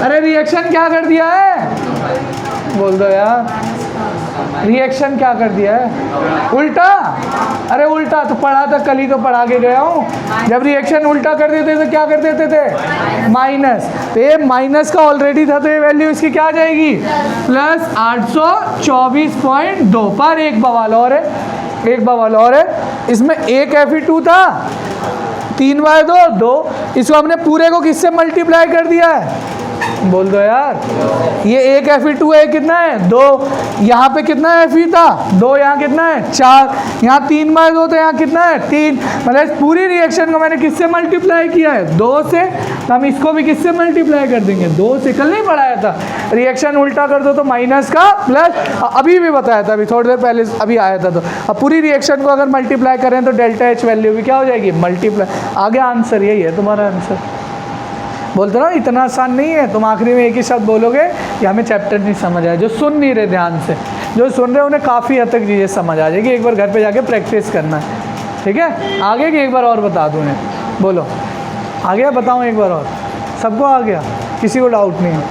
अरे रिएक्शन क्या कर दिया है? बोल दो यार, रिएक्शन क्या कर दिया है? उल्टा। अरे उल्टा तो पढ़ा था, कल ही तो पढ़ा के गया हूँ। जब रिएक्शन उल्टा कर देते तो क्या कर देते थे? माइनस। तो ये माइनस का ऑलरेडी था, तो ये वैल्यू इसकी क्या आ जाएगी? +824.2। पर एक बवाल और है, इसमें एक Fe2 था, 3/2, 2। इसको हमने पूरे को किससे मल्टीप्लाई कर दिया है? बोल दो यार। ये एक Fe2 है, कितना है? 2। यहाँ पे कितना Fe था? 2। यहाँ कितना है? 4। यहाँ 3/2, तो यहाँ कितना है? 3। मतलब इस पूरी रिएक्शन को मैंने किससे मल्टीप्लाई किया है? 2 से। तो हम इसको भी किससे मल्टीप्लाई कर देंगे? 2 से। कल नहीं पढ़ाया था? रिएक्शन उल्टा कर दो तो माइनस का प्लस, अभी भी बताया था, अभी थोड़ी देर पहले अभी आया था। तो अब पूरी रिएक्शन को अगर मल्टीप्लाई करें तो डेल्टा H वैल्यू भी क्या हो जाएगी? मल्टीप्लाई। आगे आंसर यही है तुम्हारा आंसर। बोलते ना इतना आसान नहीं है। तुम आखिरी में एक ही शब्द बोलोगे कि हमें चैप्टर नहीं समझ आया। जो सुन नहीं रहे ध्यान से, जो सुन रहे उन्हें काफ़ी हद तक चीज़ें समझ आ जाएगी। एक बार घर पे जाके प्रैक्टिस करना है, ठीक है। आगे की एक बार और बता दूँ इन्हें। बोलो आ गया? बताऊँ एक बार और? सबको आ गया? किसी को डाउट नहीं है?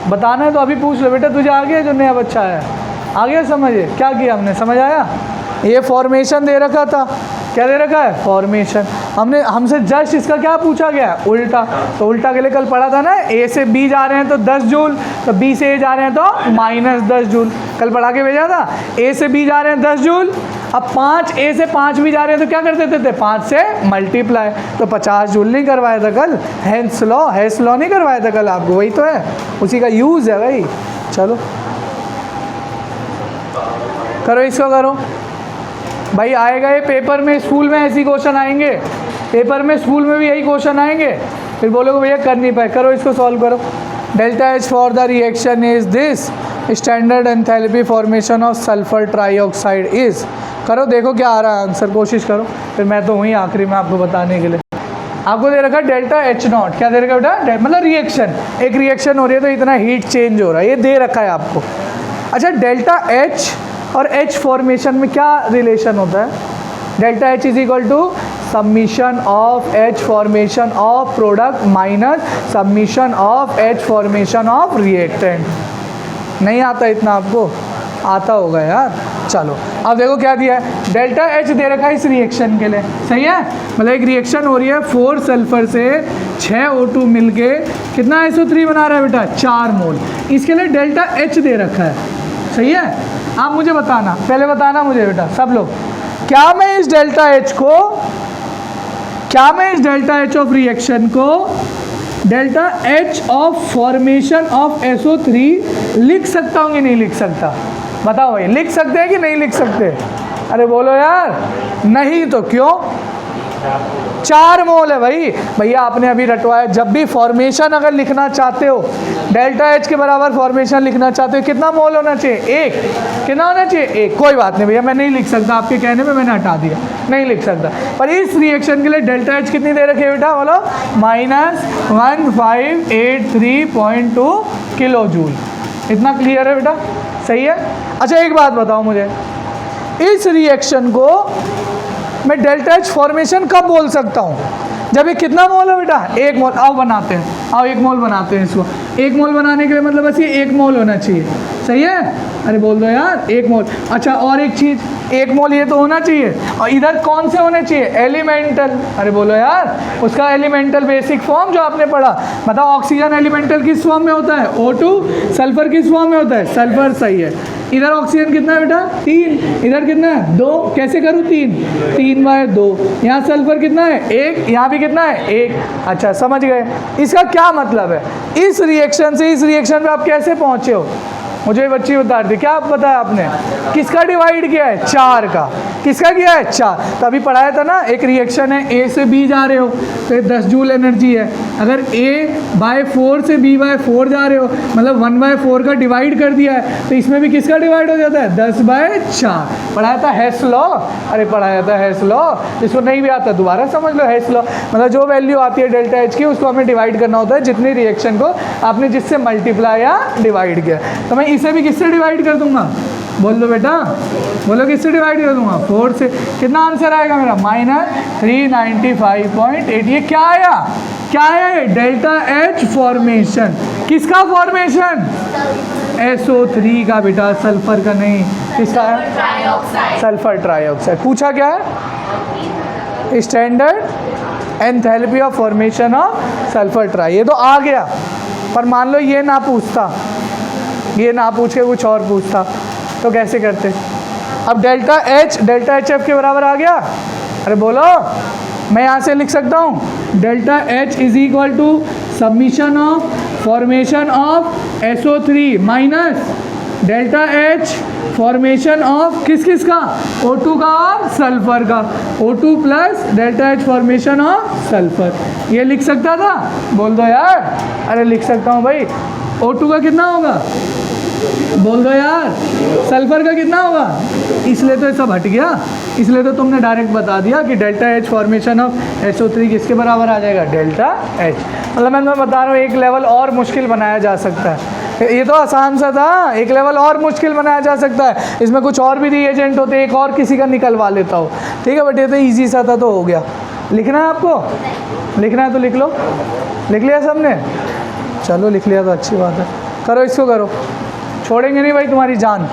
बताना है तो अभी पूछ लो बेटा, तुझे आ गया? जो नया बच्चा आया आ गया समझे? क्या किया हमने? समझ आया? ये फॉर्मेशन दे रखा था, क्या दे रखा है? फॉर्मेशन। हमसे जस्ट इसका क्या पूछा गया है? उल्टा। तो उल्टा के लिए कल पढ़ा था ना, A से B जा रहे हैं तो 10 जूल, तो B से A जा रहे हैं तो -10 जूल। कल पढ़ा के भेजा था। A से B जा रहे हैं 10 जूल, अब 5 A से 5 भी जा रहे हैं तो क्या कर देते थे? 5 से मल्टीप्लाई। तो 50 जूल नहीं करवाया था कल? हेंस लॉ नहीं करवाया था कल आपको? वही तो है, उसी का यूज़ है भाई। चलो करो, इसको करो भाई। आएगा ये पेपर में, स्कूल में ऐसी क्वेश्चन आएंगे, पेपर में स्कूल में भी यही क्वेश्चन आएंगे, फिर बोलोगे भैया कर नहीं पाए। करो, इसको सॉल्व करो। Delta H for the reaction is this, standard enthalpy formation of sulphur trioxide is. करो, देखो क्या आ रहा है आंसर, कोशिश करो। फिर मैं तो वहीं आखिरी में आपको बताने के लिए। आपको दे रखा डेल्टा H0, क्या दे रखा बेटा? मतलब रिएक्शन, एक रिएक्शन हो रही है तो इतना हीट चेंज हो रहा है, ये दे रखा है आपको। अच्छा, डेल्टा H और H फॉर्मेशन में क्या रिलेशन होता है? Delta H is equal to submission of H formation of product minus submission of H formation of reactant. नहीं आता इतना आपको? आता होगा यार। चलो अब देखो क्या दिया है। डेल्टा H दे रखा है इस रिएक्शन के लिए, सही है। मतलब एक रिएक्शन हो रही है, 4 सल्फर से 6 O2 मिलके कितना SO3 बना रहा है बेटा? 4 मोल। इसके लिए डेल्टा H दे रखा है, सही है। आप मुझे बताना, पहले बताना मुझे बेटा सब लोग, क्या मैं इस डेल्टा H ऑफ रिएक्शन को delta H of formation of SO3 लिख सकता हूँ कि नहीं लिख सकता? बताओ भाई, लिख सकते हैं कि नहीं लिख सकते? अरे बोलो यार। नहीं तो क्यों? 4 मोल है भाई। भैया आपने अभी रटवाया, जब भी फॉर्मेशन अगर लिखना चाहते हो, डेल्टा H के बराबर फॉर्मेशन लिखना चाहते हो, कितना मोल होना चाहिए? 1। कितना होना चाहिए? 1। कोई बात नहीं भैया, मैं नहीं लिख सकता, आपके कहने पे मैंने हटा दिया, नहीं लिख सकता। पर इस रिएक्शन के लिए डेल्टा H कितनी दे रखी है बेटा? बोलो -1583.2 किलो जूल। इतना क्लियर है बेटा? सही है। अच्छा एक बात बताओ मुझे, इस रिएक्शन को मैं डेल्टा एच फॉर्मेशन कब बोल सकता हूँ? जब ये कितना मोल है बेटा? 1 मोल। आओ बनाते हैं, आओ 1 मोल बनाते हैं इसको। 1 मोल बनाने के लिए मतलब बस ये 1 मोल होना चाहिए। सही है? अरे बोल दो यार 1 मोल। अच्छा और एक चीज़, 1 मोल ये तो होना चाहिए, और इधर कौन से होने चाहिए? एलिमेंटल। अरे बोलो यार, उसका एलिमेंटल बेसिक फॉर्म जो आपने पढ़ा, बताओ ऑक्सीजन एलिमेंटल किस फॉर्म में होता है? O2। सल्फर किस फॉर्म में होता है? सल्फर। सही है। इधर ऑक्सीजन कितना है बेटा? 3। इधर कितना है? 2। कैसे करूँ? 3/2। यहाँ सल्फर कितना है? 1। यहाँ भी कितना है? 1। अच्छा समझ गए। इसका क्या मतलब है? इस रिएक्शन से इस रिएक्शन में आप कैसे पहुँचे हो? मुझे बच्ची बता रही थी, क्या बताया आपने? किसका डिवाइड किया है? 4 का। किसका किया है? 4। तो अभी पढ़ाया था ना, एक रिएक्शन है, ए से बी जा रहे हो तो ये 10 जूल एनर्जी है। अगर A/4 से B/4 जा रहे हो, मतलब 1/4 का डिवाइड कर दिया है, तो इसमें भी किसका डिवाइड हो जाता है? 10/4। पढ़ाया था हेस लॉ। अरे पढ़ाया था हेस लॉ। जिसको नहीं भी आता दोबारा समझ लो हेस लॉ। मतलब जो वैल्यू आती है डेल्टा एच की, उसको हमें डिवाइड करना होता है जितनी रिएक्शन को आपने जिससे मल्टीप्लाई या डिवाइड किया। तो मैं इसे भी किससे डिवाइड कर दूंगा? बोल दो बेटा, बोलो किससे डिवाइड कर दूंगा? 4 से। कितना आंसर आएगा मेरा? -395.8। ये क्या आया? क्या है? Delta H formation. किसका फॉर्मेशन? SO3 का बेटा, सल्फर का नहीं। किसका है? Sulphur trioxide. पूछा क्या है? Standard enthalpy of formation of sulphur try. ये तो आ गया, पर मान लो ये ना पूछता, ये ना पूछ के कुछ और पूछता, तो कैसे करते? अब डेल्टा एच एफ के बराबर आ गया। अरे बोलो, मैं यहाँ से लिख सकता हूँ delta H is equal to submission of formation of SO3 minus delta H formation of किस का? O2 का और सल्फर का। O2 plus delta H formation of sulphur. ये लिख सकता था? बोल दो यार। अरे लिख सकता हूँ भाई। O2 का कितना होगा? बोल दो यार। सल्फर का कितना होगा? इसलिए तो ये सब हट गया, इसलिए तो तुमने डायरेक्ट बता दिया कि delta H formation of SO3 किसके बराबर आ जाएगा? Delta H. मतलब मैं बता रहा हूँ एक लेवल और मुश्किल बनाया जा सकता है। ये तो आसान सा था, एक लेवल और मुश्किल बनाया जा सकता है। इसमें कुछ और भी रिएजेंट होते, एक और किसी का निकलवा लेता हो। ठीक है बट ये तो ईजी सा था, तो हो गया। लिखना है आपको? लिखना है तो लिख लो। लिख लिया सबने? चलो लिख लिया तो अच्छी बात है। करो इसको, करो, छोड़ेंगे नहीं भाई तुम्हारी जान।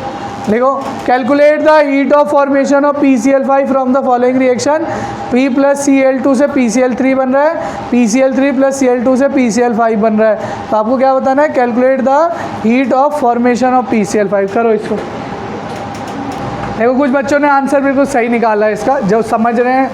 लिखो, calculate the heat of formation of PCl5 from the following reaction. P + Cl2 से PCl3 बन रहा है, PCl3 + Cl2 से PCl5 बन रहा है। तो आपको क्या बताना है? Calculate the heat of formation of PCl5। करो इसको। देखो कुछ बच्चों ने आंसर बिल्कुल सही निकाला है इसका, जो समझ रहे हैं,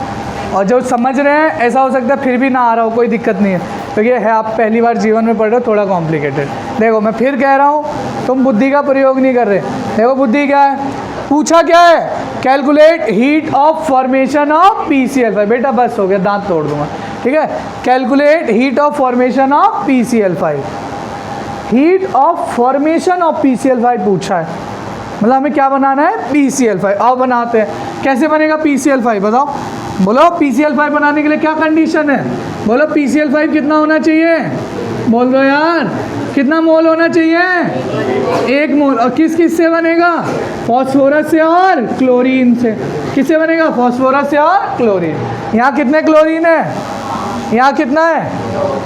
और जो समझ रहे हैं ऐसा हो सकता है फिर भी ना आ रहा हो, कोई दिक्कत नहीं है, क्योंकि है आप पहली बार जीवन में पढ़ रहे हो, थोड़ा कॉम्प्लिकेटेड। देखो मैं फिर कह रहा हूँ, तुम बुद्धि का प्रयोग नहीं कर रहे। देखो बुद्धि क्या है, पूछा क्या है? Calculate heat of formation of PCl5। बेटा बस हो गया, दांत तोड़ दूंगा। ठीक है, calculate heat of formation of PCl5। Heat of formation of PCl5 पूछा है, मतलब हमें क्या बनाना है? PCl5। आओ बनाते हैं। कैसे बनेगा PCl5 बताओ? बोलो PCl5 बनाने के लिए क्या कंडीशन है? बोलो PCl5 कितना होना चाहिए? बोल दो यार, कितना मोल होना चाहिए? 1 मोल। और किस किस से बनेगा? फॉस्फोरस से और क्लोरीन से। किससे बनेगा? फॉस्फोरस से और क्लोरीन। यहाँ कितने क्लोरीन है? यहाँ कितना है?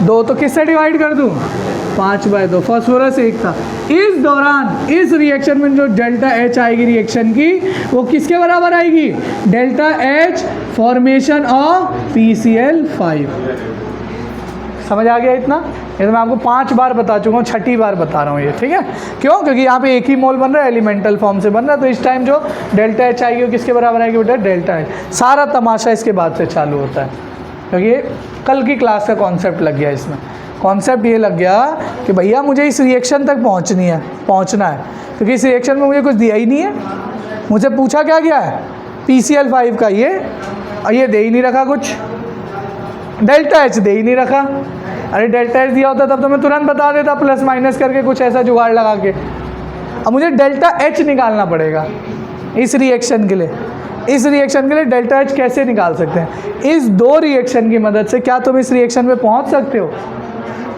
2। तो किससे डिवाइड कर दूँ? 5/2। फॉस्फोरस 1 था। इस दौरान इस रिएक्शन में जो डेल्टा एच आएगी रिएक्शन की, वो किसके बराबर आएगी? Delta H formation of PCl5। समझ आ गया इतना? ये तो मैं आपको 5 बार बता चुका हूँ, 6ठी बार बता रहा हूँ ये। ठीक है, क्यों? क्योंकि यहाँ पे एक ही मोल बन रहा है, एलिमेंटल फॉर्म से बन रहा है। तो इस टाइम जो डेल्टा एच आएगी वो किसके बराबर आएगी बेटा? Delta H. सारा तमाशा इसके बाद से चालू होता है, क्योंकि कल की क्लास का कॉन्सेप्ट लग गया इसमें। कॉन्सेप्ट ये लग गया कि भैया मुझे इस रिएक्शन तक पहुंचना है, क्योंकि इस रिएक्शन में मुझे कुछ दिया ही नहीं है। मुझे पूछा क्या गया है? PCl5 का ये, और ये दे ही नहीं रखा कुछ, डेल्टा एच दे ही नहीं रखा। अरे डेल्टा एच दिया होता तब तो मैं तुरंत बता देता, प्लस माइनस करके कुछ ऐसा जुगाड़ लगा के। अब मुझे डेल्टा एच निकालना पड़ेगा इस रिएक्शन के लिए। इस रिएक्शन के लिए डेल्टा एच कैसे निकाल सकते हैं? इस 2 रिएक्शन की मदद से। क्या तुम इस रिएक्शन पे पहुंच सकते हो?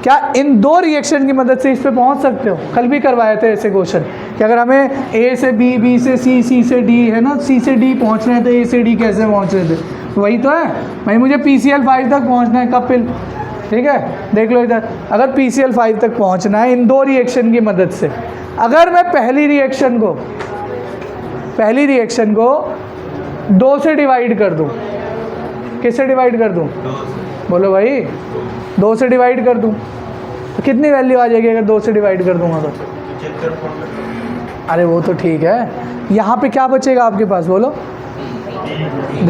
क्या इन दो रिएक्शन की मदद से इस पे पहुंच सकते हो? कल भी करवाए थे ऐसे क्वेश्चन कि अगर हमें ए से बी, बी से सी, सी से डी, है ना, सी से डी पहुंच रहे हैं तो ए से डी कैसे पहुंच रहे थे? वही तो है भाई, मुझे PCl 5 तक पहुंचना है कपिल, ठीक है, देख लो इधर, अगर PCl 5 तक पहुंचना है इन दो रिएक्शन की मदद से, अगर मैं पहली रिएक्शन को 2 से डिवाइड कर दूं, किससे डिवाइड कर दूं? बोलो भाई, 2 से डिवाइड कर दूं तो कितनी वैल्यू आ जाएगी अगर 2 से डिवाइड कर दूंगा तो? अरे वो तो ठीक है, यहाँ पे क्या बचेगा आपके पास बोलो?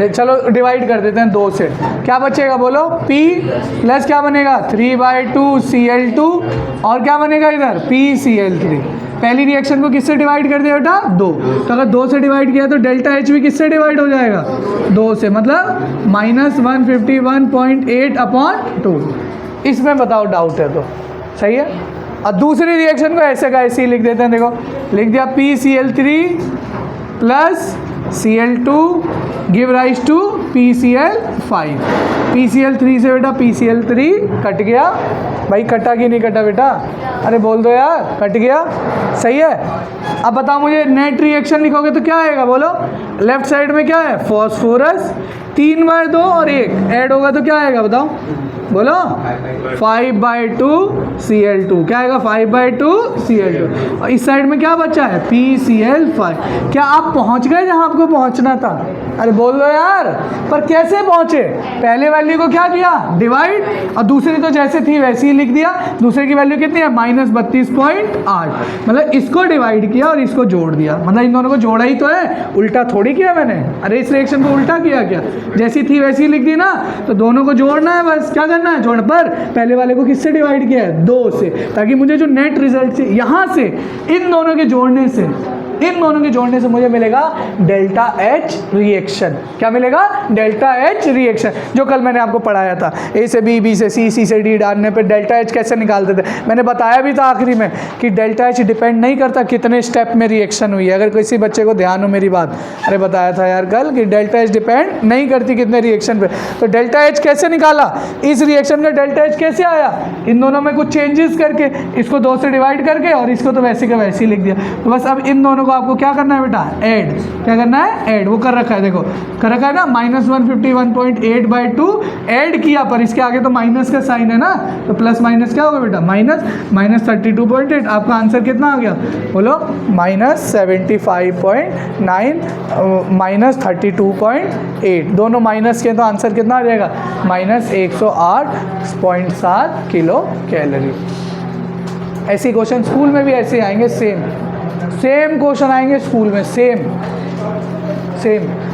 चलो डिवाइड कर देते हैं 2 से, क्या बचेगा बोलो? P प्लस क्या बनेगा? 3/2 Cl2 और क्या बनेगा इधर? PCl3। पहली रिएक्शन को किससे डिवाइड कर दिया बेटा? 2। तो अगर 2 से डिवाइड किया तो डेल्टा H भी किससे डिवाइड हो जाएगा? 2 से, मतलब -151.8/2। इसमें बताओ डाउट है तो? सही है। और दूसरी रिएक्शन को ऐसे का ऐसे ही लिख देते हैं, देखो लिख दिया PCl3 plus Cl2 give rise to PCl5। PCl3 से बेटा PCl3 कट गया, भाई कटा कि नहीं कटा बेटा? अरे बोल दो यार, कट गया, सही है। अब बताओ मुझे नेट रिएक्शन लिखोगे तो क्या आएगा बोलो? लेफ्ट साइड में क्या है? फॉस्फोरस, 3/2 और 1 ऐड होगा तो क्या आएगा बताओ? बोलो 5/2 Cl2, क्या आएगा? 5/2 Cl2। और इस साइड में क्या बचा है? PCl5। क्या आप पहुंच गए जहां आपको पहुंचना था? अरे बोल दो यार, पर कैसे पहुंचे? पहले वैल्यू को क्या किया? डिवाइड, और दूसरी तो जैसे थी वैसे ही लिख दिया। दूसरे की वैल्यू कितनी है? -32.8, मतलब इसको डिवाइड किया और इसको जोड़ दिया, मतलब इन दोनों को जोड़ा ही तो है, उल्टा थोड़ी किया मैंने। अरे इस रिएक्शन को उल्टा किया क्या? जैसी थी वैसी लिख दी ना, तो दोनों को जोड़ना है, बस क्या करना है? जोड़। पर पहले वाले को किससे डिवाइड किया है? 2 से, ताकि मुझे जो नेट रिजल्ट से यहाँ से इन दोनों के जोड़ने से मुझे मिलेगा डेल्टा H रिएक्शन। क्या मिलेगा? डेल्टा H रिएक्शन, जो कल मैंने आपको पढ़ाया था। A से B, B से C, C से D डालने पे डेल्टा H कैसे निकालते थे, मैंने बताया भी था आखिरी में कि डेल्टा H डिपेंड नहीं करता कितने स्टेप में रिएक्शन हुई है। अगर किसी बच्चे को ध्यान हो मेरी बात, अरे बताया था यार कल कि डेल्टा H डिपेंड नहीं करती कितने रिएक्शन पे। तो डेल्टा H कैसे निकाला? इस रिएक्शन का डेल्टा H कैसे आया? इन दोनों में कुछ चेंजेस करके, इसको 2 से डिवाइड करके और इसको तो वैसे का वैसे ही लिख दिया। तो बस अब इन दोनों को आपको क्या करना है बेटा? ऐड। क्या करना है? ऐड। वो कर रखा है, देखो कर रखा है ना, -151.8/2 ऐड किया, पर इसके आगे तो माइनस का साइन है ना, तो प्लस माइनस क्या होगा बेटा? -32.8। आपका आंसर कितना आ गया बोलो? -75.9 -32.8, दोनों माइनस के, तो आंसर कितना आ जाएगा? -108.7 किलो कैलोरी। ऐसे क्वेश्चन स्कूल में भी ऐसे आएंगे, सेम क्वेश्चन आएंगे स्कूल में, सेम।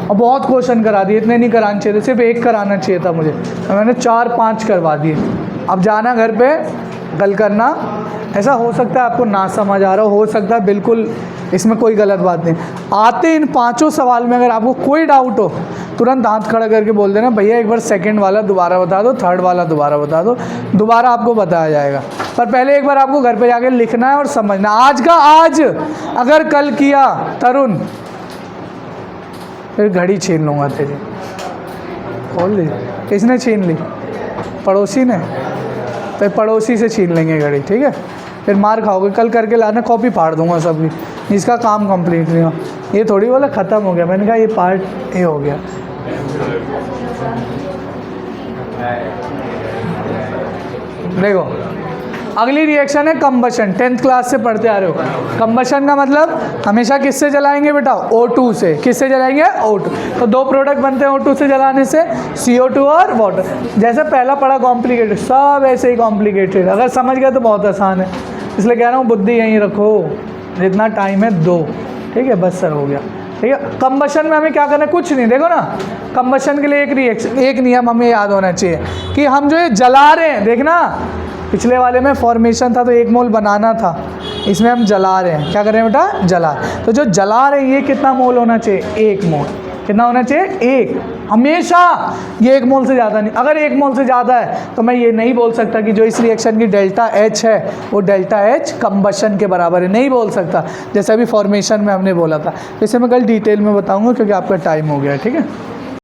और बहुत क्वेश्चन करा दिए, इतने नहीं कराने चाहिए थे, सिर्फ 1 कराना चाहिए था मुझे, मैंने 4-5 करवा दिए। अब जाना घर पे, कल करना। ऐसा हो सकता है आपको ना समझ आ रहा हो सकता है, बिल्कुल इसमें कोई गलत बात नहीं। आते इन 5 सवाल में अगर आपको कोई डाउट हो, तुरंत हाथ खड़ा करके बोल देना, भैया एक बार सेकंड वाला दोबारा बता दो, थर्ड वाला दोबारा बता दो, दोबारा आपको बताया जाएगा। पर पहले एक बार आपको घर पे जाके लिखना है और समझना। आज का आज, अगर कल किया तरुण, फिर घड़ी छीन लूँगा तेरी। खोल ली? किसने छीन ली? पड़ोसी ने। तो पड़ोसी से छीन लेंगे घड़ी, ठीक है? फिर मार खाओगे। कल करके लाना, कॉपी फाड़ दूंगा सबकी, जिसका काम कंप्लीट नहीं हो। ये थोड़ी बोला ख़त्म हो गया, मैंने कहा ये पार्ट ये हो गया। देखो अगली रिएक्शन है कंबशन। 10th क्लास से पढ़ते आ रहे हो। कंबशन का मतलब हमेशा किससे जलाएंगे बेटा? O2 से। किससे जलाएंगे? O2। तो 2 प्रोडक्ट बनते हैं O2 से जलाने से, CO2 और वाटर। जैसे पहला पढ़ा कॉम्प्लिकेटेड, सब ऐसे ही कॉम्प्लिकेटेड। अगर समझ गए तो बहुत आसान है, इसलिए कह रहा हूँ बुद्धि यहीं रखो। जितना टाइम है 2, ठीक है? बस सर हो गया, ठीक है? कंबशन में हमें क्या करना है? कुछ नहीं, देखो ना, कंबशन के लिए एक रिएक्शन, एक नियम हमें याद होना चाहिए कि हम जो ये जला रहे हैं, देखना पिछले वाले में फॉर्मेशन था तो 1 मोल बनाना था, इसमें हम जला रहे हैं। क्या कर रहे हैं बेटा? जला। तो जो जला रहे हैं ये कितना मोल होना चाहिए? 1 मोल। कितना होना चाहिए? 1। हमेशा ये 1 मोल से ज़्यादा नहीं। अगर 1 मोल से ज़्यादा है तो मैं ये नहीं बोल सकता कि जो इस रिएक्शन की डेल्टा H है वो डेल्टा H कंबशन के बराबर है, नहीं बोल सकता, जैसे अभी फॉर्मेशन में हमने बोला था। इसे मैं कल डिटेल में बताऊंगा क्योंकि आपका टाइम हो गया है, ठीक है?